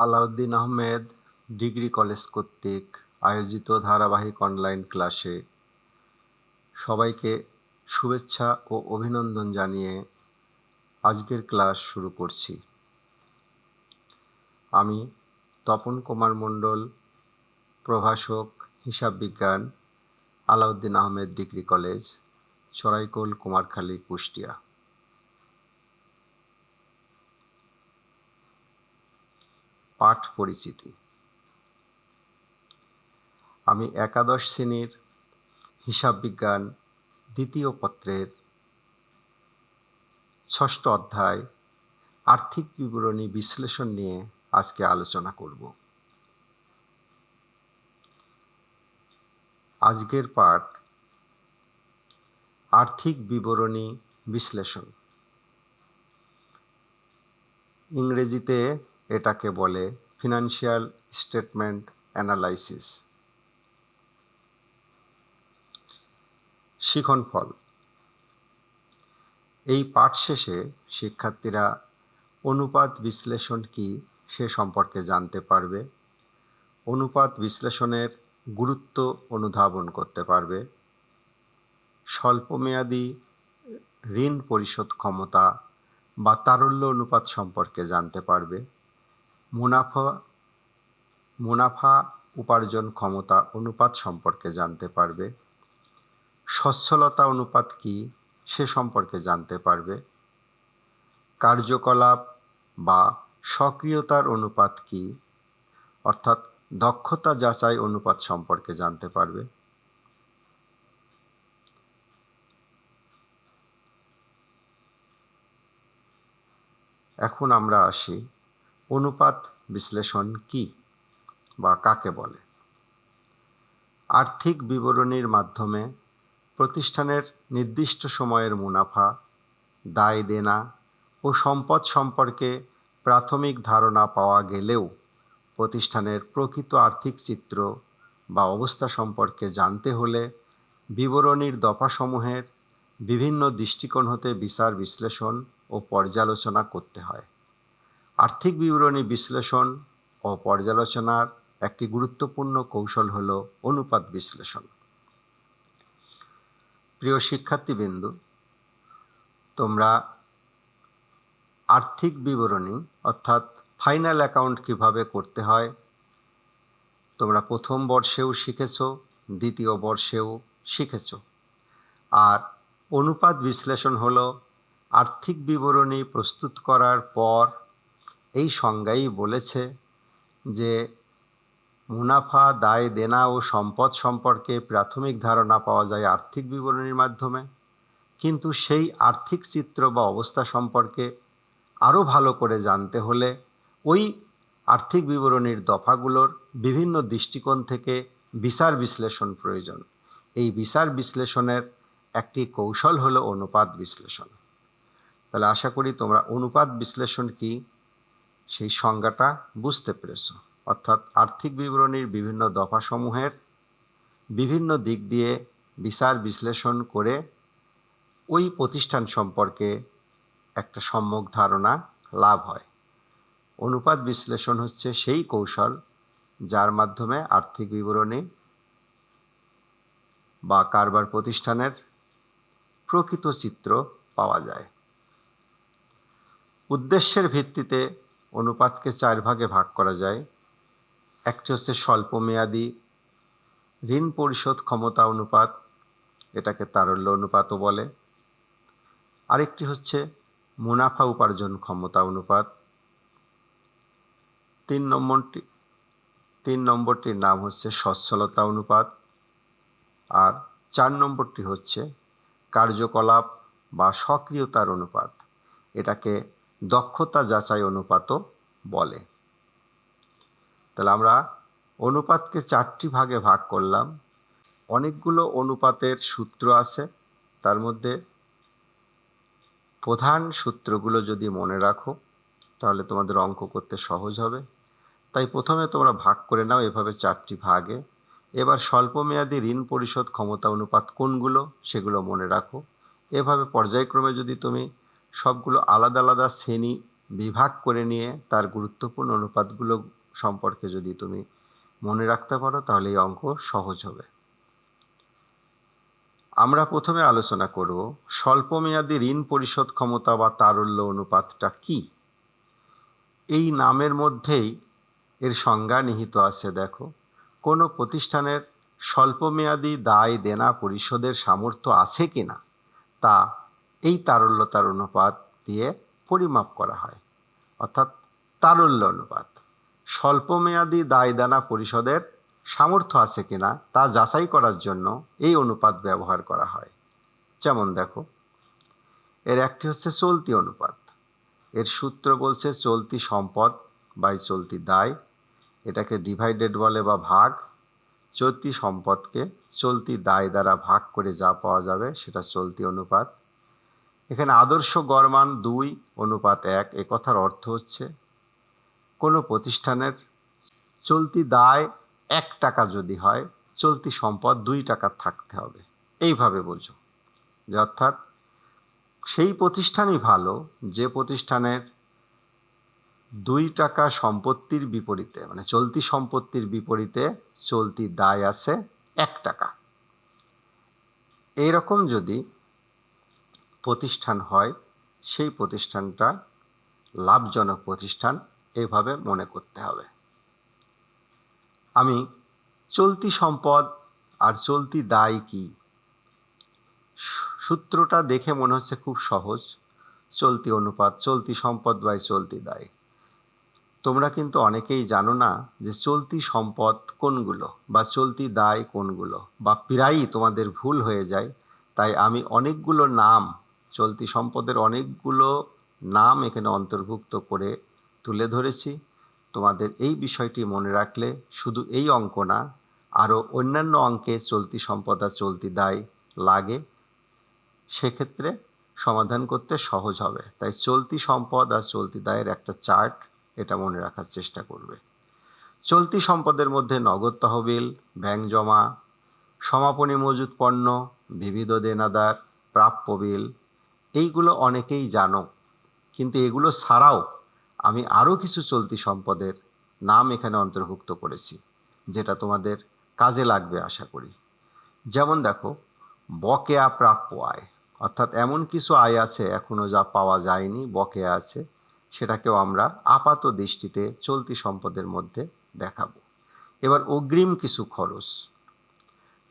Alauddin Ahmed degree college কর্তৃক আয়োজিত ধারাবাহিক অনলাইন ক্লাসে সবাইকে শুভেচ্ছা ও অভিনন্দন জানিয়ে আজকের ক্লাস শুরু করছি। আমি তপন কুমার মণ্ডল, প্রভাষক হিসাব বিজ্ঞান, আলাউদ্দিন আহমেদ ডিগ্রি কলেজ, চড়াইকোল, কুমারখালী, কুষ্টিয়া। পাঠ পরিচিতি। আমি একাদশ শ্রেণীর হিসাব বিজ্ঞান দ্বিতীয় পত্রের ৬ষ্ঠ অধ্যায় আর্থিক বিবরণী বিশ্লেষণ নিয়ে আজকে আলোচনা করব। আজকের পাঠ আর্থিক বিবরণী বিশ্লেষণ। ইংরেজিতে এটাকে বলে ফিনান্সিয়াল স্টেটমেন্ট অ্যানালাইসিস। শিখনফল। এই পাঠ শেষে শিক্ষার্থীরা অনুপাত বিশ্লেষণ কি সে সম্পর্কে জানতে পারবে, অনুপাত বিশ্লেষণের গুরুত্ব অনুধাবন করতে পারবে, স্বল্পমেয়াদী ঋণ পরিশোধ ক্ষমতা বা তারল্য অনুপাত সম্পর্কে জানতে পারবে, মুনাফা উপার্জন ক্ষমতা অনুপাত সম্পর্কে জানতে পারবে, সচ্ছলতা অনুপাত কি সে সম্পর্কে জানতে পারবে, কার্যকলাপ বা সক্রিয়তার অনুপাত কি অর্থাৎ দক্ষতা যাচাই অনুপাত সম্পর্কে জানতে পারবে। এখন আমরা আসি অনুপাত বিশ্লেষণ কি বা কাকে বলে। আর্থিক বিবরণীর মাধ্যমে প্রতিষ্ঠানের নির্দিষ্ট সময়ের মুনাফা, দায় দেনা ও সম্পদ সম্পর্কে প্রাথমিক ধারণা পাওয়া গেলেও প্রতিষ্ঠানের প্রকৃত আর্থিক চিত্র বা অবস্থা সম্পর্কে জানতে হলে বিবরণীর দফাসমূহের বিভিন্ন দৃষ্টিকোণ হতে বিচার বিশ্লেষণ ও পর্যালোচনা করতে হয়। আর্থিক বিবরণী বিশ্লেষণ ও পর্যালোচনার একটি গুরুত্বপূর্ণ কৌশল হল অনুপাত বিশ্লেষণ। প্রিয় শিক্ষার্থীবৃন্দ, তোমরা আর্থিক বিবরণী অর্থাৎ ফাইনাল অ্যাকাউন্ট কিভাবে করতে হয় তোমরা প্রথম বর্ষেও শিখেছ, দ্বিতীয় বর্ষেও শিখেছ। আর অনুপাত বিশ্লেষণ হলো আর্থিক বিবরণী প্রস্তুত করার পর এই সংজ্ঞাই বলেছে যে মুনাফা, দায় দেনা ও সম্পদ সম্পর্কে প্রাথমিক ধারণা পাওয়া যায় আর্থিক বিবরণীর মাধ্যমে, কিন্তু সেই আর্থিক চিত্র বা অবস্থা সম্পর্কে আরও ভালো করে জানতে হলে ওই আর্থিক বিবরণীর দফাগুলোর বিভিন্ন দৃষ্টিকোণ থেকে বিচার বিশ্লেষণ প্রয়োজন। এই বিচার বিশ্লেষণের একটি কৌশল হলো অনুপাত বিশ্লেষণ। তাহলে আশা করি তোমরা অনুপাত বিশ্লেষণ কি সেই সংজ্ঞাটা বুঝতে পেরেছ। অর্থাৎ আর্থিক বিবরণীর বিভিন্ন দফাসমূহের বিভিন্ন দিক দিয়ে বিচার বিশ্লেষণ করে ওই প্রতিষ্ঠান সম্পর্কে একটা সম্যক ধারণা লাভ হয়। অনুপাত বিশ্লেষণ হচ্ছে সেই কৌশল যার মাধ্যমে আর্থিক বিবরণী বা কারবার প্রতিষ্ঠানের প্রকৃত চিত্র পাওয়া যায়। উদ্দেশ্যের ভিত্তিতে অনুপাতকে 4 ভাগে ভাগ করা যায়। একটি হচ্ছে স্বল্পমেয়াদী ঋণ পরিশোধ ক্ষমতা অনুপাত, এটাকে তারল্য অনুপাতও বলে। আরেকটি হচ্ছে মুনাফা উপার্জন ক্ষমতা অনুপাত। 3 নম্বরটির নাম হচ্ছে সচ্ছলতা অনুপাত। আর 4 নম্বরটি হচ্ছে কার্যকলাপ বা সক্রিয়তার অনুপাত, এটাকে দক্ষতা যাচাই অনুপাতও বলে। তাহলে আমরা অনুপাতকে 4টি ভাগে ভাগ করলাম। অনেকগুলো অনুপাতের সূত্র আছে, তার মধ্যে প্রধান সূত্রগুলো যদি মনে রাখো তাহলে তোমাদের অঙ্ক করতে সহজ হবে। তাই প্রথমে তোমরা ভাগ করে নাও এভাবে 4টি ভাগে। এবার স্বল্পমেয়াদী ঋণ পরিশোধ ক্ষমতা অনুপাত কোনগুলো সেগুলো মনে রাখো। এভাবে পর্যায়ক্রমে যদি তুমি সবগুলো আলাদা আলাদা শ্রেণী বিভাগ করে নিয়ে তার গুরুত্বপূর্ণ অনুপাতগুলো সম্পর্কে যদি তুমি মনে রাখতে পারো তাহলে এই অঙ্ক সহজ হবে। আমরা প্রথমে আলোচনা করব স্বল্পমেয়াদী ঋণ পরিশোধ ক্ষমতা বা তারল্য অনুপাতটা কি। এই নামের মধ্যেই এর সংজ্ঞা নিহিত আছে। দেখো, কোনো প্রতিষ্ঠানের স্বল্পমেয়াদী দায় দেনা পরিশোধের সামর্থ্য আছে কিনা তা এই তারল্যতার অনুপাত দিয়ে পরিমাপ করা হয়, অর্থাৎ তারল্য অনুপাত। স্বল্পমেয়াদী দায় দেনা পরিশোধের সামর্থ্য আছে কিনা তা যাচাই করার জন্য এই অনুপাত ব্যবহার করা হয়। যেমন দেখো, এর একটি হচ্ছে চলতি অনুপাত। এর সূত্র বলছে চলতি সম্পদ বাই চলতি দায়, এটাকে ডিভাইডেড বলে বা ভাগ। চলতি সম্পদকে চলতি দায় দ্বারা ভাগ করে যা পাওয়া যাবে সেটা চলতি অনুপাত। এখানে আদর্শ গড় মান 2:1 এ কথার অর্থ হচ্ছে কোনো প্রতিষ্ঠানের চলতি দায় 1 টাকা যদি হয়, চলতি সম্পদ 2 টাকা থাকতে হবে। এইভাবে বোঝো যে অর্থাৎ সেই প্রতিষ্ঠানই ভালো যে প্রতিষ্ঠানের 2 টাকা সম্পত্তির বিপরীতে, মানে চলতি সম্পত্তির বিপরীতে চলতি দায় আছে 1 টাকা। এইরকম যদি প্রতিষ্ঠান হয় সেই প্রতিষ্ঠানটা লাভজনক প্রতিষ্ঠান, এইভাবে মনে করতে হবে। আমি চলতি সম্পদ আর চলতি দায় কি, সূত্রটা দেখে মনে হচ্ছে খুব সহজ। চলতি অনুপাত, চলতি সম্পদ বাই চলতি দায়। তোমরা কিন্তু অনেকেই জানো না যে চলতি সম্পদ কোনগুলো বা চলতি দায় কোনগুলো, বা প্রায়ই তোমাদের ভুল হয়ে যায়। তাই আমি অনেকগুলো নাম, চলতি সম্পদের অনেকগুলো নাম এখানে অন্তর্ভুক্ত করে তুলে ধরেছি। তোমাদের এই বিষয়টি মনে রাখলে শুধু এই অঙ্ক না, আরও অন্যান্য অঙ্কে চলতি সম্পদ আর চলতি দায় লাগে, সেক্ষেত্রে সমাধান করতে সহজ হবে। তাই চলতি সম্পদ আর চলতি দায়ের একটা চার্ট, এটা মনে রাখার চেষ্টা করবে। চলতি সম্পদের মধ্যে নগদ তহবিল, ব্যাংক জমা, সমাপনী মজুত পণ্য, বিবিধ দেনাদার, প্রাপ্য বিল, এইগুলো অনেকেই জানো। কিন্তু এগুলো ছাড়াও আমি আরও কিছু চলতি সম্পদের নাম এখানে অন্তর্ভুক্ত করেছি, যেটা তোমাদের কাজে লাগবে আশা করি। যেমন দেখো, বকেয়া প্রাপ্য আয়, অর্থাৎ এমন কিছু আয় আছে এখনও যা পাওয়া যায়নি, বকেয়া আছে, সেটাকেও আমরা আপাত দৃষ্টিতে চলতি সম্পদের মধ্যে দেখাবো। এবার অগ্রিম কিছু খরচ।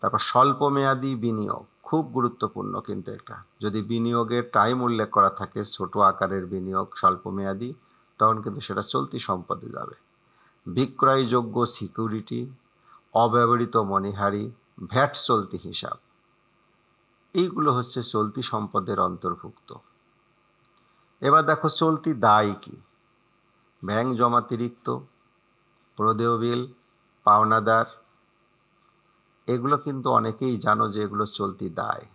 তারপর স্বল্পমেয়াদী বিনিয়োগ, খুব গুরুত্বপূর্ণ কিন্তু এটা। যদি বিনিয়োগের টাইম উল্লেখ করা থাকে, ছোট আকারের বিনিয়োগ স্বল্পমেয়াদী, তখন কিন্তু সেটা চলতি সম্পদে যাবে। বিক্রয়যোগ্য সিকিউরিটি, অব্যবহৃত মণিহারি, ভ্যাট চলতি হিসাব, এইগুলো হচ্ছে চলতি সম্পদের অন্তর্ভুক্ত। এবার দেখো চলতি দায় কি। ব্যাংক জমাতিরিক্ত, প্রদেয় বিল, পাওনাদার, এগুলো কিন্তু অনেকেই জানো যে এগুলো চলতি দায়।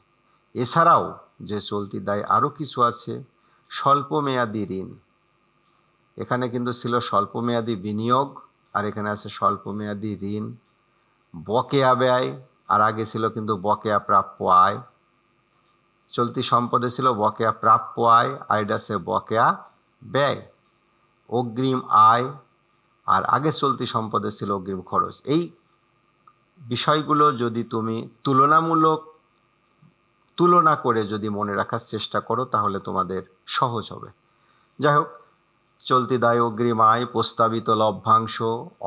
এছাড়াও যে চলতি দায় আরও কিছু আছে, স্বল্পমেয়াদী ঋণ। এখানে কিন্তু ছিল স্বল্পমেয়াদী বিনিয়োগ, আর এখানে আছে স্বল্পমেয়াদী ঋণ। বকেয়া ব্যয়, আর আগে ছিল কিন্তু বকেয়া প্রাপ্য আয়। চলতি সম্পদে ছিল বকেয়া প্রাপ্য আয়, আর এটা আছে বকেয়া ব্যয়। অগ্রিম আয়, আর আগে চলতি সম্পদে ছিল অগ্রিম খরচ। এই বিষয়গুলো যদি তুমি তুলনা করে যদি মনে রাখার চেষ্টা করো তাহলে তোমাদের সহজ হবে। যাই হোক, চলতি দায়, অগ্রিম আয়, প্রস্তাবিত লভ্যাংশ,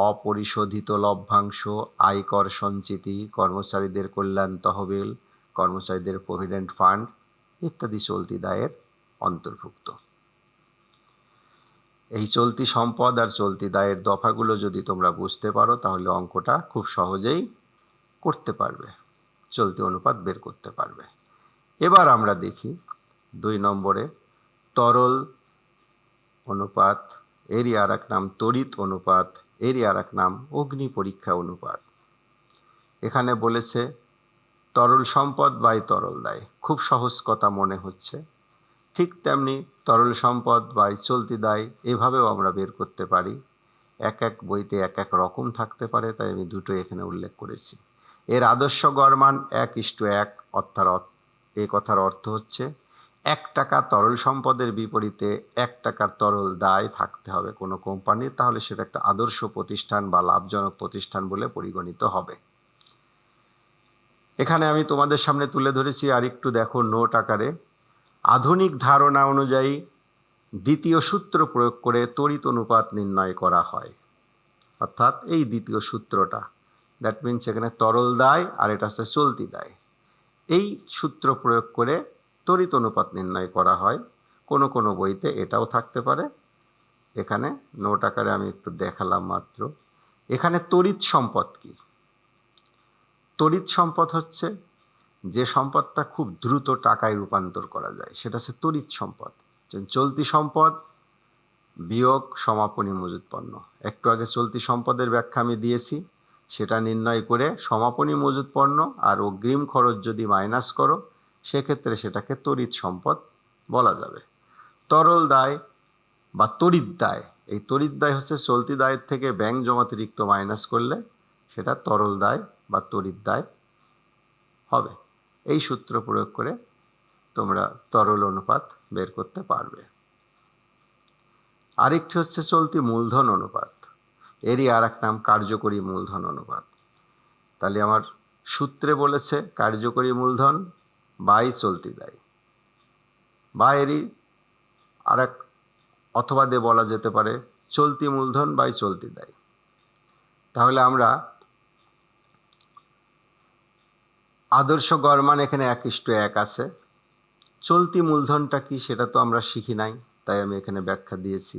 অপরিশোধিত লভ্যাংশ, আয়কর সঞ্চিতি, কর্মচারীদের কল্যাণ তহবিল, কর্মচারীদের প্রভিডেন্ট ফান্ড ইত্যাদি চলতি দায়ের অন্তর্ভুক্ত। এই চলতি সম্পদ আর চলতি দায়ের দফাগুলো যদি তোমরা বুঝতে পারো তাহলে অঙ্কটা খুব সহজেই করতে পারবে, চলতি অনুপাত বের করতে পারবে। এবার আমরা দেখি 2 নম্বরে তরল অনুপাত, এরই আর এক নাম তড়িৎ অনুপাত, এরই আর এক নাম অগ্নি পরীক্ষা অনুপাত। এখানে বলেছে তরল সম্পদ বাই তরল দায়। খুব সহজ কথা মনে হচ্ছে, ঠিক তেমনি তরল সম্পদ বাই চলতি দায় এভাবেও আমরা বের করতে পারি। এক এক বইতে এক এক রকম থাকতে পারে, তাই আমি দুটো এখানে উল্লেখ করেছি। এর আদর্শ গড় মান 1:1, অর্থাৎ এ কথার অর্থ হচ্ছে টাকা তরল সম্পদের বিপরীতে টাকার তরল দায় থাকতে হবে কোনো কোম্পানির, তাহলে সেটা একটা আদর্শ প্রতিষ্ঠান বা লাভজনক প্রতিষ্ঠান বলে পরিগণিত হবে। এখানে আমি তোমাদের সামনে তুলে ধরেছি, আর একটু দেখো নোট আকারে। আধুনিক ধারণা অনুযায়ী দ্বিতীয় সূত্র প্রয়োগ করে তড়িৎ অনুপাত নির্ণয় করা হয়। অর্থাৎ এই দ্বিতীয় সূত্রটা, দ্যাট মিনস এখানে তরল দায় আর এটা হচ্ছে চলতি দায়, এই সূত্র প্রয়োগ করে তড়িৎ অনুপাত নির্ণয় করা হয়। কোনো কোনো বইতে এটাও থাকতে পারে। এখানে নোট আকারে আমি একটু দেখালাম মাত্র। এখানে তড়িৎ সম্পদ কি? তড়িৎ সম্পদ হচ্ছে যে সম্পদটা খুব দ্রুত টাকায় রূপান্তর করা যায়, সেটা হচ্ছে তড়িৎ সম্পদ। চলতি সম্পদ বিয়োগ সমাপনী মজুত পণ্য, একটু আগে চলতি সম্পদের ব্যাখ্যা আমি দিয়েছি। সেটা নির্ণয় করে সমাপনী মজুত পণ্য আর অগ্রিম খরচ যদি মাইনাস করো, সেক্ষেত্রে সেটাকে তড়িৎ সম্পদ বলা যাবে। তরল দায় বা তড়িৎ দায়, এই তড়িৎ দায় হচ্ছে চলতি দায়ের থেকে ব্যাংক জমাতিরিক্ত মাইনাস করলে সেটা তরল দায় বা তড়িৎ দায় হবে। এই সূত্র প্রয়োগ করে তোমরা তরল অনুপাত বের করতে পারবে। আরেকটি হচ্ছে চলতি মূলধন অনুপাত, এরই আর এক নাম কার্যকরী মূলধন অনুপাত। তাহলে আমার সূত্রে বলেছে কার্যকরী মূলধন বাই চলতি দায়, বা এরই আর এক অথবা দিয়ে বলা যেতে পারে চলতি মূলধন বাই চলতি দায়। তাহলে আমরা আদর্শ গড় মান এখানে 1:1 আছে। চলতি মূলধনটা কি সেটা তো আমরা শিখি নাই, তাই আমি এখানে ব্যাখ্যা দিয়েছি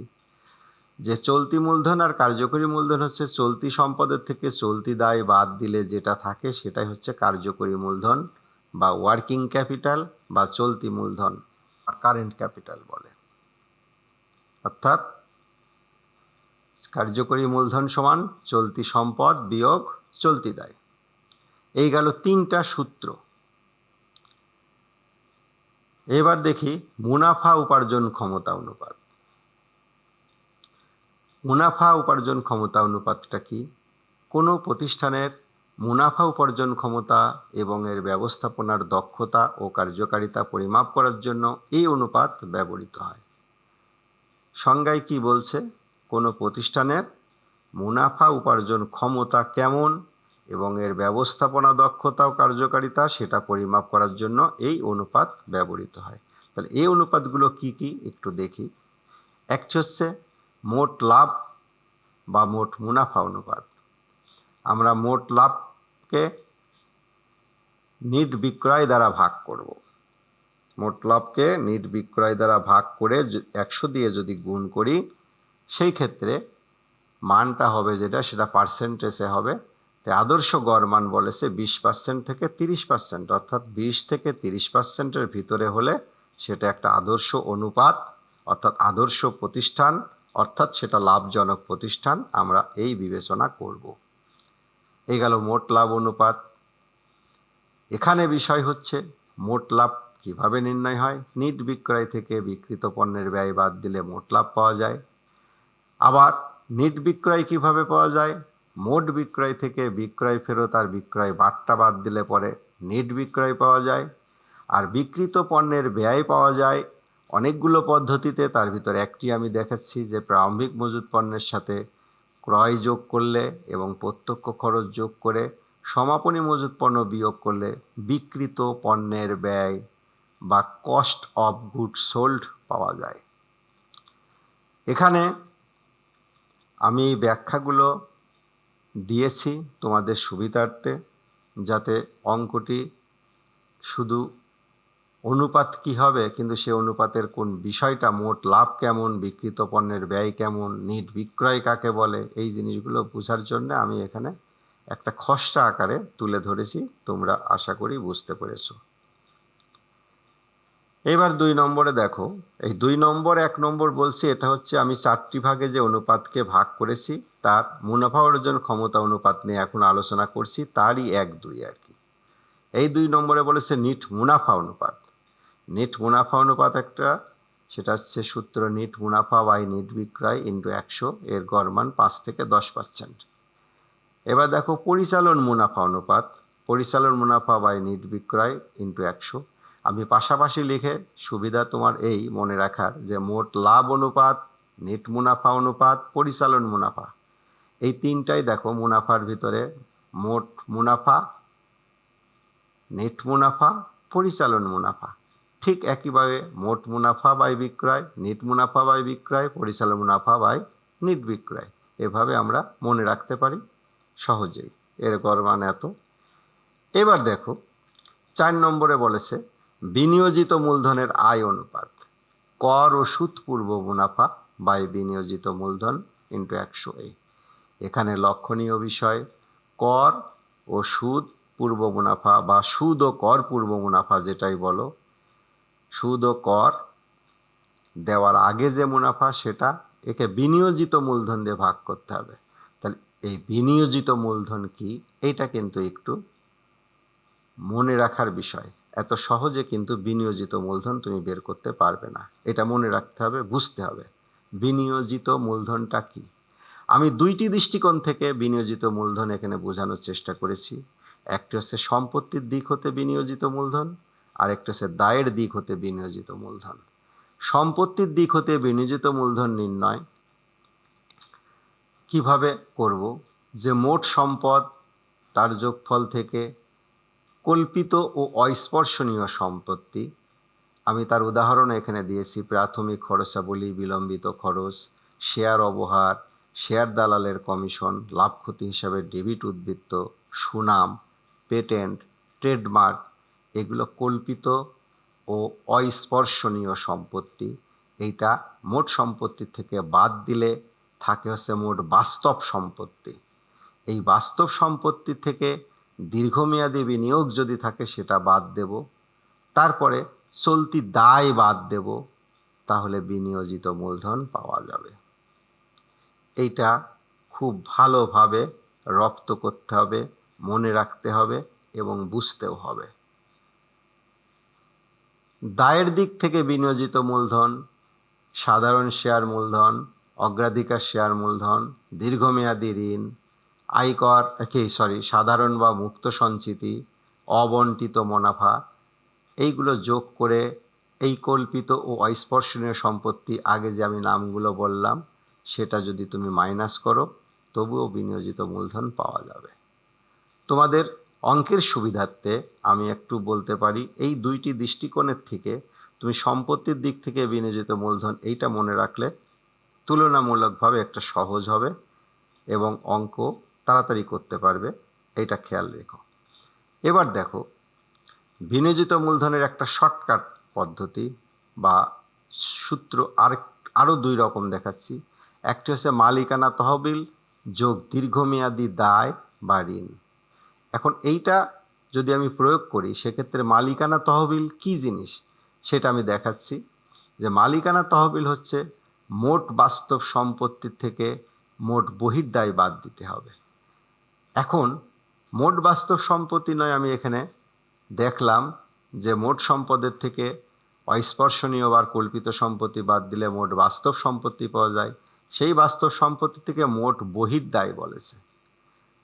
যে চলতি মূলধন আর কার্যকরী মূলধন হচ্ছে চলতি সম্পদের থেকে চলতি দায় বাদ দিলে যেটা থাকে সেটাই হচ্ছে কার্যকরী মূলধন বা ওয়ার্কিং ক্যাপিটাল বা চলতি মূলধন বা কারেন্ট ক্যাপিটাল বলে। অর্থাৎ কার্যকরী মূলধন সমান চলতি সম্পদ বিয়োগ চলতি দায়। এই গেল 3টা সূত্র। এবার দেখি মুনাফা উপার্জন ক্ষমতা অনুপাত। মুনাফা উপার্জন ক্ষমতা অনুপাতটা কি? কোনো প্রতিষ্ঠানের মুনাফা উপার্জন ক্ষমতা এবং এর ব্যবস্থাপনার দক্ষতা ও কার্যকারিতা পরিমাপ করার জন্য এই অনুপাত ব্যবহৃত হয়। সংজ্ঞায় কি বলছে? কোনো প্রতিষ্ঠানের মুনাফা উপার্জন ক্ষমতা কেমন এবং এর ব্যবস্থাপনা দক্ষতা ও কার্যকারিতা সেটা পরিমাপ করার জন্য এই অনুপাত ব্যবহৃত হয়। তাহলে এই অনুপাতগুলো কি কি একটু দেখি। একটি হচ্ছে মোট লাভ বা মোট মুনাফা অনুপাত। আমরা মোট লাভকে নিট বিক্রয় দ্বারা ভাগ করব। মোট লাভকে নিট বিক্রয় দ্বারা ভাগ করে 100 দিয়ে যদি গুণ করি, সেই ক্ষেত্রে মানটা হবে যেটা সেটা পার্সেন্টেজে হবে। তাই আদর্শ গড় মান বলেছে 20% থেকে 30%, অর্থাৎ 20 থেকে 30%-এর ভিতরে হলে সেটা একটা আদর্শ অনুপাত, অর্থাৎ আদর্শ প্রতিষ্ঠান, অর্থাৎ সেটা লাভজনক প্রতিষ্ঠান। আমরা এই বিবেচনা করব। এই গেল মোট লাভ অনুপাত। এখানে বিষয় হচ্ছে মোট লাভ কিভাবে নির্ণয় হয়। নিট বিক্রয় থেকে বিক্রিত পণ্যের ব্যয় বাদ দিলে মোট লাভ পাওয়া যায়। আবার নিট বিক্রয় কিভাবে পাওয়া যায়? মোট বিক্রয় থেকে বিক্রয় ফেরত আর বিক্রয় বাট্টা বাদ দিলে পরে নিট বিক্রয় পাওয়া যায়। আর বিক্রিত পণ্যের ব্যয় পাওয়া যায় অনেকগুলো পদ্ধতিতে, তার ভিতরে একটি আমি দেখাচ্ছি যে প্রারম্ভিক মজুত পণ্যের সাথে ক্রয় যোগ করলে এবং প্রত্যক্ষ খরচ যোগ করে সমাপনী মজুত পণ্য বিয়োগ করলে বিক্রিত পণ্যের ব্যয় বা কস্ট অফ গুডস সোল্ড পাওয়া যায়। এখানে আমি ব্যাখ্যাগুলো দিয়েছি তোমাদের সুবিধার্থে, যাতে অঙ্কটি শুধু অনুপাত কি হবে কিন্তু সে অনুপাতের কোন বিষয়টা, মোট লাভ কেমন, বিক্রিত পণ্যের ব্যয় কেমন, নিট বিক্রয় কাকে বলে, এই জিনিসগুলো বোঝার জন্য আমি এখানে একটা খসড়া আকারে তুলে ধরেছি। তোমরা আশা করি বুঝতে পেরেছো। এবার 2 নম্বরে দেখো। এই 2 নম্বর 1 নম্বর বলছি এটা হচ্ছে আমি 4টি ভাগে যে অনুপাতকে ভাগ করেছি তার মুনাফা অর্জন ক্ষমতা অনুপাত নিয়ে এখন আলোচনা করছি, তারই 1-2 আর কি। এই 2 নম্বরে বলেছে নিট মুনাফা অনুপাত। নিট মুনাফা অনুপাত একটা, সেটা হচ্ছে সূত্র নিট মুনাফা বাই নিট বিক্রয় ইন্টু 100, এর গড় মান 5 থেকে 10%। এবার দেখো পরিচালন মুনাফা অনুপাত। পরিচালন মুনাফা বাই নিট বিক্রয় ইন্টু 100। আমি পাশাপাশি লিখে সুবিধা তোমার এই মনে রাখার যে মোট লাভ অনুপাত, নেট মুনাফা অনুপাত, পরিচালন মুনাফা, এই তিনটাই দেখো মুনাফার ভিতরে মোট মুনাফা, নেট মুনাফা, পরিচালন মুনাফা। ঠিক একইভাবে মোট মুনাফা বাই বিক্রয়, নেট মুনাফা বাই বিক্রয়, পরিচালন মুনাফা বাই নেট বিক্রয়, এভাবে আমরা মনে রাখতে পারি সহজেই। এর গড় মান এত। এবার দেখো 4 নম্বরে বলেছে বিনিয়োজিত মূলধনের আয় অনুপাত, কর ও সুদ পূর্ব মুনাফা বাই বিনিয়োজিত মূলধন ইন্টু 100A। এখানে লক্ষণীয় বিষয় কর ও সুদ পূর্ব মুনাফা বা সুদ ও কর পূর্ব মুনাফা, যেটাই বলো, সুদ ও কর দেওয়ার আগে যে মুনাফা সেটা, একে বিনিয়োজিত মূলধন দিয়ে ভাগ করতে হবে। তাহলে এই বিনিয়োজিত মূলধন কি, এইটা কিন্তু একটু মনে রাখার বিষয়। এত সহজে কিন্তু বিনিয়োজিত মূলধন তুমি বের করতে পারবে না, এটা মনে রাখতে হবে, বুঝতে হবে বিনিয়োজিত মূলধনটা কি। আমি দুইটি দৃষ্টিকোণ থেকে বিনিয়োজিত মূলধন এখানে বোঝানোর চেষ্টা করেছি। একটি হচ্ছে সম্পত্তির দিক হতে বিনিয়োজিত মূলধন, আর একটা হচ্ছে দায়ের দিক হতে বিনিয়োজিত মূলধন। সম্পত্তির দিক হতে বিনিয়োজিত মূলধন নির্ণয় কিভাবে করব, যে মোট সম্পদ তার যোগফল থেকে কল্পিত ও অস্পর্শনীয় সম্পত্তি, আমি তার উদাহরণ এখানে দিয়েছি, প্রাথমিক খরচাবলী, বিলম্বিত খরচ, শেয়ার অবহার, শেয়ার দালালের কমিশন, লাভ ক্ষতি হিসাবে ডেবিট উদ্বৃত্ত, সুনাম, পেটেন্ট, ট্রেডমার্ক, এগুলো কল্পিত ও অস্পর্শনীয় সম্পত্তি। এইটা মোট সম্পত্তির থেকে বাদ দিলে থাকে হচ্ছে মোট বাস্তব সম্পত্তি। এই বাস্তব সম্পত্তি থেকে দীর্ঘমেয়াদী বিনিয়োগ যদি থাকে সেটা বাদ দেব, তারপরে চলতি দায় বাদ দেব, তাহলে বিনিয়োজিত মূলধন পাওয়া যাবে। এইটা খুব ভালোভাবে রপ্ত করতে হবে, মনে রাখতে হবে এবং বুঝতেও হবে। দায়ের দিক থেকে বিনিয়োজিত মূলধন সাধারণ শেয়ার মূলধন, অগ্রাধিকার শেয়ার মূলধন, দীর্ঘমেয়াদী ঋণ, আয়কর সাধারণ বা মুক্ত সঞ্চিতি, অবন্টিত মুনাফা, এইগুলো যোগ করে এই কল্পিত ও অস্পর্শনীয় সম্পত্তি, আগে যে আমি নামগুলো বললাম, সেটা যদি তুমি মাইনাস করো তবুও বিনিয়োজিত মূলধন পাওয়া যাবে। তোমাদের অঙ্কের সুবিধার্থে আমি একটু বলতে পারি, এই দুইটি দৃষ্টিকোণের থেকে তুমি সম্পত্তির দিক থেকে বিনিয়োজিত মূলধন এইটা মনে রাখলে তুলনামূলকভাবে একটা সহজ হবে এবং অঙ্ক তাড়াতাড়ি করতে পারবে, এইটা খেয়াল রেখো। এবার দেখো বিনিয়োজিত মূলধনের একটা শর্টকাট পদ্ধতি বা সূত্র আরও 2 রকম দেখাচ্ছি। একটি হচ্ছে মালিকানা তহবিল যোগ দীর্ঘমেয়াদী দায় বা ঋণ। এখন এইটা যদি আমি প্রয়োগ করি সেক্ষেত্রে মালিকানা তহবিল কি জিনিস সেটা আমি দেখাচ্ছি। যে মালিকানা তহবিল হচ্ছে মোট বাস্তব সম্পত্তির থেকে মোট বহির্দায় বাদ দিতে হবে। এখন মোট বাস্তব সম্পত্তি নয়, আমি এখানে দেখলাম যে মোট সম্পদের থেকে অস্পর্শনীয় বা কল্পিত সম্পত্তি বাদ দিলে মোট বাস্তব সম্পত্তি পাওয়া যায়। সেই বাস্তব সম্পত্তি থেকে মোট বহির্দায় বলেছে।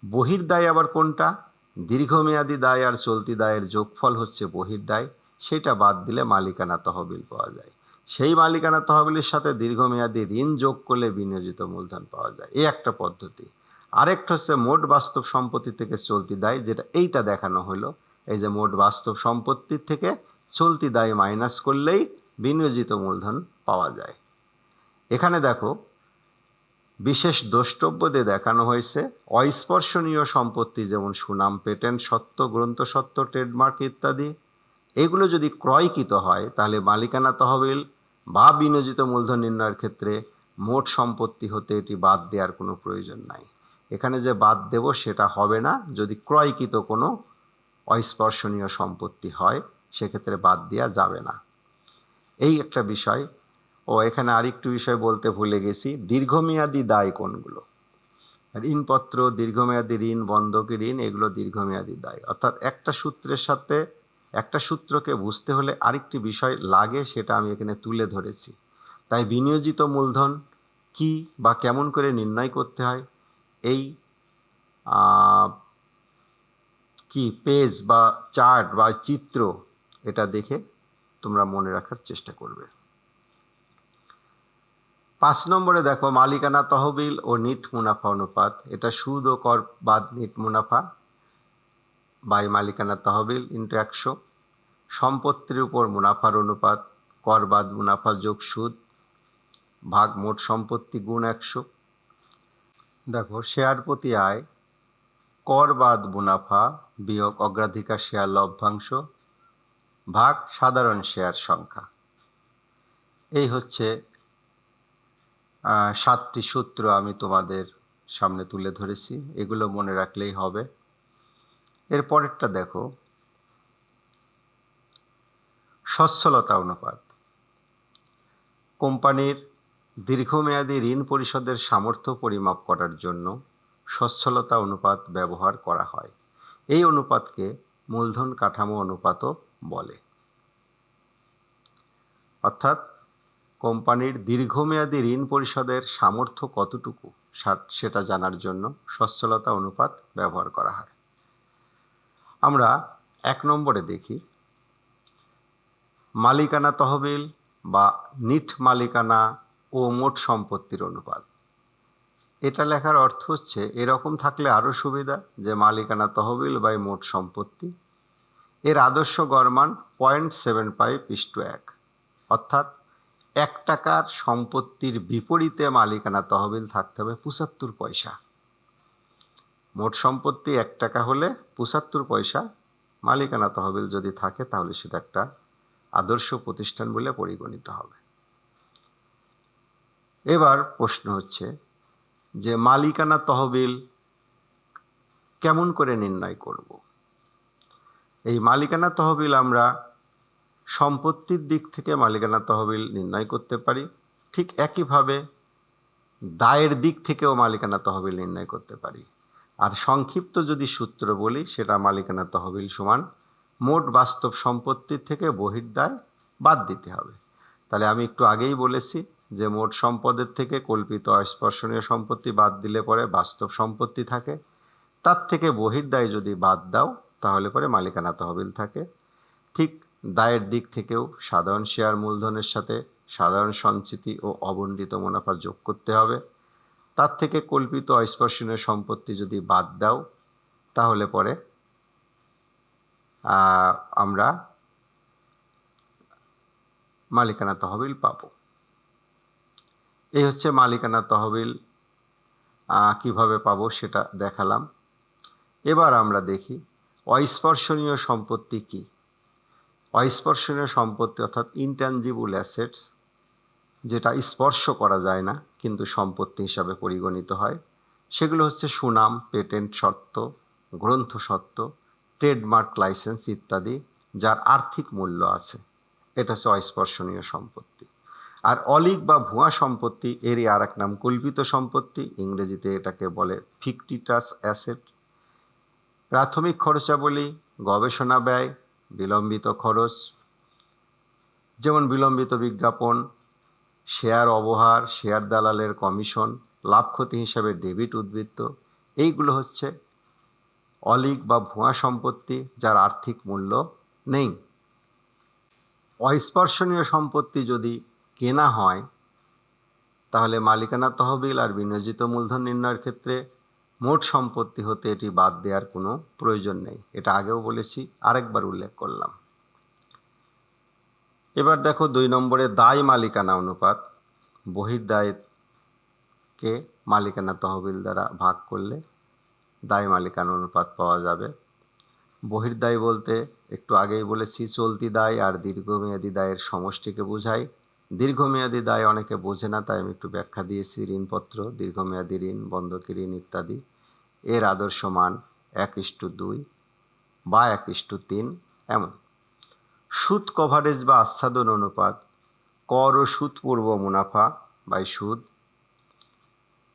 বহির্দায় আবার কোনটা? দীর্ঘমেয়াদী দায় আর চলতি দায়ের যোগফল হচ্ছে বহির্দায়, সেটা বাদ দিলে মালিকানা তহবিল পাওয়া যায়। সেই মালিকানা তহবিলের সাথে দীর্ঘমেয়াদী ঋণ যোগ করলে বিনিয়োজিত মূলধন পাওয়া যায়, এই একটা পদ্ধতি। আরেকটা হচ্ছে মোট বাস্তব সম্পত্তি থেকে চলতি দায়, যেটা এইটা দেখানো হলো। এই যে মোট বাস্তব সম্পত্তির থেকে চলতি দায় মাইনাস করলেই বিনিয়োজিত মূলধন পাওয়া যায়। এখানে দেখো বিশেষ দ্রষ্টব্য দিয়ে দেখানো হয়েছে অস্পর্শনীয় সম্পত্তি, যেমন সুনাম, পেটেন্ট, সত্ত্ব, গ্রন্থসত্ত্ব, ট্রেডমার্ক ইত্যাদি, এগুলো যদি ক্রয়কৃত হয় তাহলে মালিকানা তহবিল বা বিনিয়োজিত মূলধন নির্ণয়ের ক্ষেত্রে মোট সম্পত্তি হতে এটি বাদ দেওয়ার কোনো প্রয়োজন নাই। এখানে যে বাদ দেব সেটা হবে না, যদি ক্রয়কৃত কোনো অস্পর্শনীয় সম্পত্তি হয় সেক্ষেত্রে বাদ দেওয়া যাবে না, এই একটা বিষয়। এখানে আরেকটু বিষয় বলতে ভুলে গেছি, দীর্ঘমেয়াদী দায় কোনগুলো? ঋণপত্র, দীর্ঘমেয়াদী ঋণ, বন্ধকি ঋণ, এগুলো দীর্ঘমেয়াদী দায়। অর্থাৎ একটা সূত্রের সাথে একটা সূত্রকে বুঝতে হলে আরেকটি বিষয় লাগে, সেটা আমি এখানে তুলে ধরেছি। তাই বিনিয়োজিত মূলধন কি বা কেমন করে নির্ণয় করতে হয়, এই পেজ বা চার্ট বা চিত্র, এটা দেখে তোমরা মনে রাখার চেষ্টা করবে। 5 নম্বরে দেখো মালিকানা তহবিল ও নিট মুনাফা অনুপাত। এটা সুদ ও কর বাদ নিট মুনাফা বাই মালিকানা তহবিল ইন্টু 100। সম্পত্তির উপর মুনাফার অনুপাত কর বাদ মুনাফা যোগ সুদ ভাগ মোট সম্পত্তি গুণ 100। দেখো শেয়ার প্রতি আয় কর বাদ মুনাফা বিয়োগ অগ্রাধিকার শেয়ার লভ্যাংশ ভাগ সাধারণ শেয়ার সংখ্যা। এই হচ্ছে 7টি সূত্র আমি তোমাদের সামনে তুলে ধরেছি, এগুলো মনে রাখলেই হবে। এর পরেরটা দেখো সচ্ছলতা অনুপাত। কোম্পানির দীর্ঘমেয়াদী ঋণ পরিশোধের সামর্থ্য পরিমাপ করার জন্য সচ্ছলতা অনুপাত ব্যবহার করা হয়। এই অনুপাতকে মূলধন কাঠামো অনুপাতও বলে। অর্থাৎ কোম্পানির দীর্ঘমেয়াদী ঋণ পরিশোধের সামর্থ্য কতটুকু সেটা জানার জন্য সচ্ছলতা অনুপাত ব্যবহার করা হয়। আমরা 1 নম্বরে দেখি মালিকানা তহবিল বা নিট মালিকানা ও মোট সম্পত্তির অনুপাত। এটা লেখার অর্থ হচ্ছে এরকম থাকলে আরও সুবিধা, যে মালিকানা তহবিল বাই মোট সম্পত্তি। এর আদর্শ গড় মান 0.75:1, অর্থাৎ 1 টাকার সম্পত্তির বিপরীতে মালিকানা তহবিল থাকতে হবে 75 পয়সা। মোট সম্পত্তি 1 টাকা হলে 75 পয়সা মালিকানা তহবিল যদি থাকে তাহলে সেটা একটা আদর্শ প্রতিষ্ঠান বলে পরিগণিত হবে। এবার প্রশ্ন হচ্ছে যে মালিকানা তহবিল কেমন করে নির্ণয় করব? এই মালিকানা তহবিল আমরা সম্পত্তির দিক থেকে মালিকানা তহবিল নির্ণয় করতে পারি, ঠিক একইভাবে দায়ের দিক থেকেও মালিকানা তহবিল নির্ণয় করতে পারি। আর সংক্ষিপ্ত যদি সূত্র বলি, সেটা মালিকানা তহবিল সমান মোট বাস্তব সম্পত্তির থেকে বহির্দায় বাদ দিতে হবে। তাহলে আমি একটু আগেই বলেছি যে মোট সম্পদের থেকে কল্পিত অস্পর্শনীয় সম্পত্তি বাদ দিলে পরে বাস্তব সম্পত্তি থাকে, তার থেকে বহির্দায় যদি বাদ দাও তাহলে পরে মালিকানা তহবিল থাকে। ঠিক দায়ের দিক থেকেও সাধারণ শেয়ার মূলধনের সাথে সাধারণ সঞ্চিতি ও অবণ্ডিত মুনাফা যোগ করতে হবে। তার থেকে কল্পিত অস্পর্শনীয় সম্পত্তি যদি বাদ দাও তাহলে পরে আমরা মালিকানা তহবিল পাব। এই হচ্ছে মালিকানা তহবিল কিভাবে পাবো সেটা দেখালাম। এবার আমরা দেখি অস্পর্শনীয় সম্পত্তি কি। অস্পর্শনীয় সম্পত্তি অর্থাৎ ইনট্যাঞ্জিবল অ্যাসেটস, যেটা স্পর্শ করা যায় না কিন্তু সম্পত্তি হিসাবে পরিগণিত হয়, সেগুলো হচ্ছে সুনাম, পেটেন্ট সত্ত্ব, গ্রন্থ সত্ত্ব, ট্রেডমার্ক লাইসেন্স ইত্যাদি, যার আর্থিক মূল্য আছে। এটা হচ্ছে অস্পর্শনীয় সম্পত্তি। আর অলিক বা ভুয়া সম্পত্তি, এরই আর এক নাম কল্পিত সম্পত্তি, ইংরেজিতে এটাকে বলে ফিকটিটাস অ্যাসেট। প্রাথমিক খরচাবলী, গবেষণা ব্যয়, বিলম্বিত খরচ, যেমন বিলম্বিত বিজ্ঞাপন, শেয়ার অবহার, শেয়ার দালালের কমিশন, লাভ ক্ষতি হিসাবে ডেবিট উদ্বৃত্ত, এইগুলো হচ্ছে অলিক বা ভুয়া সম্পত্তি যার আর্থিক মূল্য নেই। অস্পর্শনীয় সম্পত্তি যদি কেনা হয় তাহলে মালিকানা তহবিল আর বিনিয়োজিত মূলধন নির্ণয়ের ক্ষেত্রে মোট সম্পত্তি হতে এটি বাদ দেওয়ার কোনো প্রয়োজন নেই। এটা আগেও বলেছি, আরেকবার উল্লেখ করলাম। এবার দেখো 2 নম্বরে দায় মালিকানা অনুপাত। বহির্দায়কে মালিকানা তহবিল দ্বারা ভাগ করলে দায় মালিকানা অনুপাত পাওয়া যাবে। বহির্দায় বলতে একটু আগেই বলেছি চলতি দায় আর দীর্ঘমেয়াদী দায়ের সমষ্টিকে বোঝায়। দীর্ঘমেয়াদী দায় অনেকে বোঝে না, তাই আমি একটু ব্যাখ্যা দিয়েছি। ঋণপত্র, দীর্ঘমেয়াদী ঋণ, বন্ধকি ঋণ ইত্যাদি। এর আদর্শ মান 1:2 বা 1:3 এমন। সুদ কভারেজ বা আচ্ছাদন অনুপাত, কর ও সুদ পূর্ব মুনাফা বাই সুদ।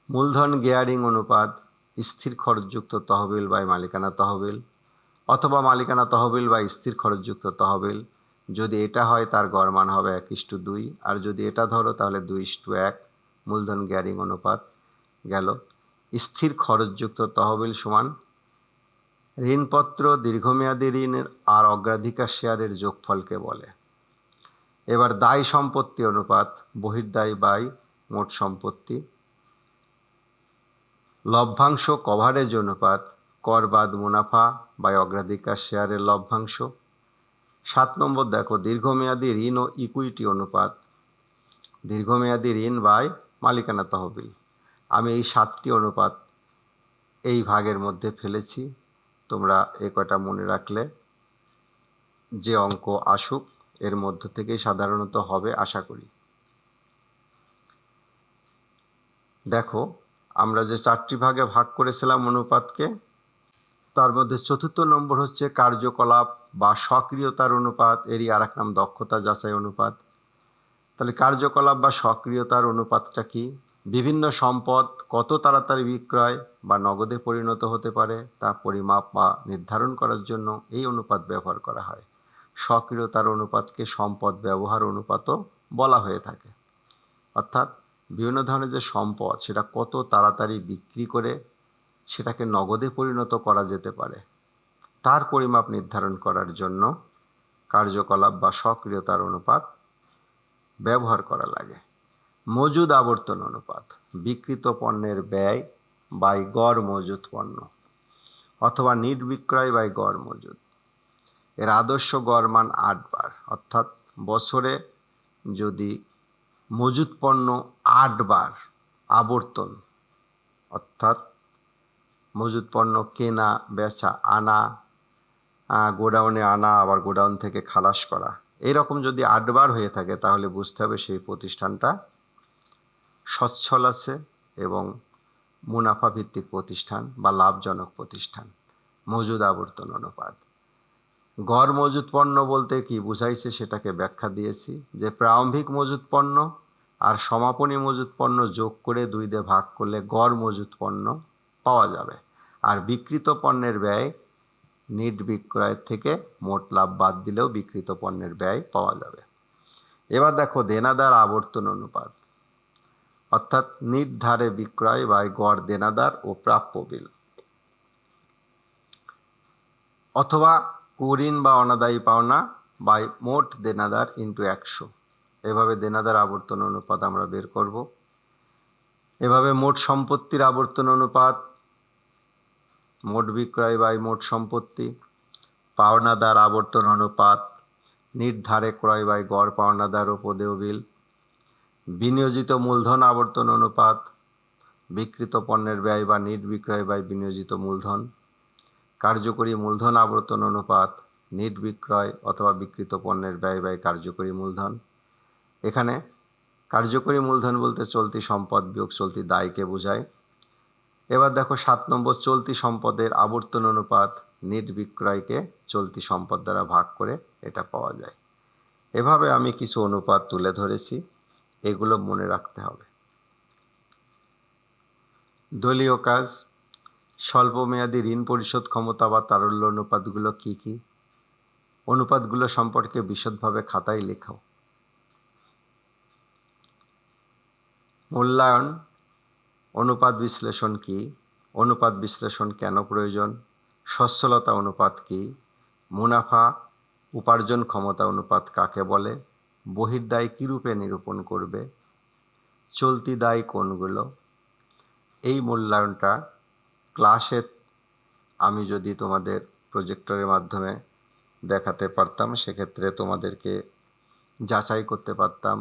মূলধন গিয়ারিং অনুপাত, স্থির খরচযুক্ত তহবিল বাই মালিকানা তহবিল, অথবা মালিকানা তহবিল বা স্থির খরচযুক্ত তহবিল। যদি এটা হয় তার গড় মান হবে 1:2, আর যদি এটা ধরো তাহলে 2:1। মূলধন গিয়ারিং অনুপাত গেল। স্থির খরচযুক্ত তহবিল সমান ঋণপত্র, দীর্ঘমেয়াদী ঋণ আর অগ্রাধিকার শেয়ারের যোগফলকে বলে। এবার দায় সম্পত্তি অনুপাত, বহির্দায় বাই মোট সম্পত্তি। লভ্যাংশ কভারেজ অনুপাত, কর বাদ মুনাফা বাই অগ্রাধিকার শেয়ারের লভ্যাংশ। 7 নম্বর দেখো, দীর্ঘমেয়াদী ঋণ ও ইকুইটি অনুপাত, দীর্ঘমেয়াদী ঋণ বাই মালিকানা তহবিল। আমি এই 7টি অনুপাত এই ভাগের মধ্যে ফেলেছি। তোমরা এ কটা মনে রাখলে যে অঙ্ক আসুক এর মধ্য থেকেই সাধারণত হবে আশা করি। দেখো, আমরা যে 4টি ভাগে ভাগ করেছিলাম অনুপাতকে, তার মধ্যে 4র্থ নম্বর হচ্ছে কার্যকলাপ বা সক্রিয়তার অনুপাত, এরই আর এক নাম দক্ষতা যাচাই অনুপাত। তাহলে কার্যকলাপ বা সক্রিয়তার অনুপাতটা কি? বিভিন্ন সম্পদ কত তাড়াতাড়ি বিক্রয় বা নগদে পরিণত হতে পারে তা পরিমাপ বা নির্ধারণ করার জন্য এই অনুপাত ব্যবহার করা হয়। সক্রিয়তার অনুপাতকে সম্পদ ব্যবহার অনুপাতও বলা হয়ে থাকে। অর্থাৎ বিভিন্ন ধরনের যে সম্পদ সেটা কত তাড়াতাড়ি বিক্রি করে সেটাকে নগদে পরিণত করা যেতে পারে তার পরিমাপ নির্ধারণ করার জন্য কার্যকলাপ বা সক্রিয়তার অনুপাত ব্যবহার করা লাগে। মজুদ আবর্তন অনুপাত, বিক্রিত পণ্যের ব্যয় বাই গড় মজুদ পণ্য অথবা নিট বিক্রয় বাই গড় মজুদ। এর আদর্শ গড় মান 8 বার, অর্থাৎ বছরে যদি মজুদ পণ্য 8 বার আবর্তন, অর্থাৎ মজুদ পণ্য কেনা, বেচা, আনা, গোডাউনে আনা, আবার গোডাউন থেকে খালাস করা, এইরকম যদি 8 বার হয়ে থাকে তাহলে বুঝতে হবে সেই প্রতিষ্ঠানটা সচ্ছল আছে এবং মুনাফা ভিত্তিক প্রতিষ্ঠান বা লাভজনক প্রতিষ্ঠান। মজুদ আবর্তন অনুপাত। গড় মজুদ পণ্য বলতে কি বুঝাইছে সেটাকে ব্যাখ্যা দিয়েছি, যে প্রারম্ভিক মজুদ পণ্য আর সমাপনী মজুদ পণ্য যোগ করে 2 দিয়ে ভাগ করলে গড় মজুদ পণ্য পাওয়া যাবে। আর বিক্রিত পণ্যের ব্যয় নিট বিক্রয়ের থেকে মোট লাভ বাদ দিলেও বিক্রিত পণ্যের ব্যয় পাওয়া যাবে। এবার দেখো দেনাদার আবর্তন অনুপাত, অর্থাৎ নিট ধারে বিক্রয় বাই গড় দেনাদার ও প্রাপ্য বিল, অথবা কুঋণ বা অনাদায়ী পাওনা বাই মোট দেনাদার ইন্টু 100। এভাবে দেনাদার আবর্তন অনুপাত আমরা বের করব। এভাবে মোট সম্পত্তির আবর্তন অনুপাত, মোট বিক্রয় বাই মোট সম্পত্তি। পাওনাদার আবর্তন অনুপাত, নিট ধারে ক্রয় বাই গড় পাওনাদার ও পদেয় বিল। বিনিয়োজিত মূলধন আবর্তন অনুপাত, বিক্রিত পণ্যের ব্যয় বা নিট বিক্রয় বাই বিনিয়োজিত মূলধন। কার্যকরী মূলধন আবর্তন অনুপাত, নিট বিক্রয় অথবা বিক্রিত পণ্যের ব্যয় বাই কার্যকরী মূলধন। এখানে কার্যকরী মূলধন বলতে চলতি সম্পদ বিয়োগ চলতি দায়কে বোঝায়। এবার দেখো 7 নম্বর, চলতি সম্পদের আবর্তন অনুপাত, নিট বিক্রয়কে চলতি সম্পদ দ্বারা ভাগ করে এটা পাওয়া যায়। এভাবে আমি কিছু অনুপাত তুলে ধরেছি, এগুলো মনে রাখতে হবে। দলীয় কাজ, স্বল্পমেয়াদী ঋণ পরিশোধ ক্ষমতা বা তারল্য অনুপাতগুলো কি কি? অনুপাতগুলো সম্পর্কে বিশদভাবে খাতায় লেখাও। মূল্যায়ন অনুপাত বিশ্লেষণ কি? অনুপাত বিশ্লেষণ কেন প্রয়োজন? সচ্ছলতা অনুপাত কি? মুনাফা উপার্জন ক্ষমতা অনুপাত কাকে বলে? বহির্দায় কীরূপে নিরূপণ করবে? চলতি দায় কোনগুলো? এই মূল্যায়নটা ক্লাসে আমি যদি তোমাদের প্রজেক্টরের মাধ্যমে দেখাতে পারতাম সেক্ষেত্রে তোমাদেরকে যাচাই করতে পারতাম,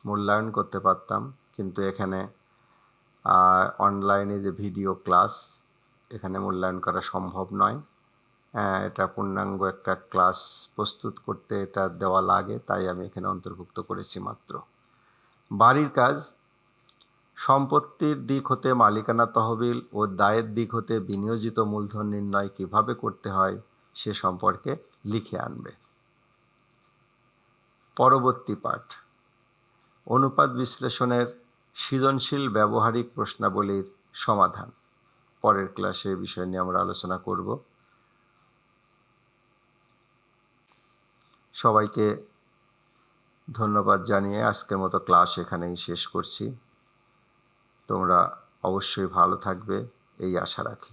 মূল্যায়ন করতে পারতাম। কিন্তু এখানে অনলাইনে যে ভিডিও ক্লাস, এখানে মূল্যায়ন করা সম্ভব নয়। এটা পূর্ণাঙ্গ একটা ক্লাস প্রস্তুত করতে এটা দেওয়া লাগে, তাই আমি এখানে অন্তর্ভুক্ত করেছি মাত্র। বাড়ির কাজ, সম্পত্তির দিক হতে মালিকানা তহবিল ও দায়ের দিক হতে বিনিয়োজিত মূলধন নির্ণয় কিভাবে করতে হয় সে সম্পর্কে লিখে আনবে। পরবর্তী পাঠ, অনুপাত বিশ্লেষণের সৃজনশীল ব্যবহারিক প্রশ্নাবলীর সমাধান। পরের ক্লাসে এই বিষয় নিয়ে আমরা আলোচনা করব। সবাইকে ধন্যবাদ জানিয়ে আজকের মতো ক্লাস এখানেই শেষ করছি। তোমরা অবশ্যই ভালো থাকবে এই আশা রাখি।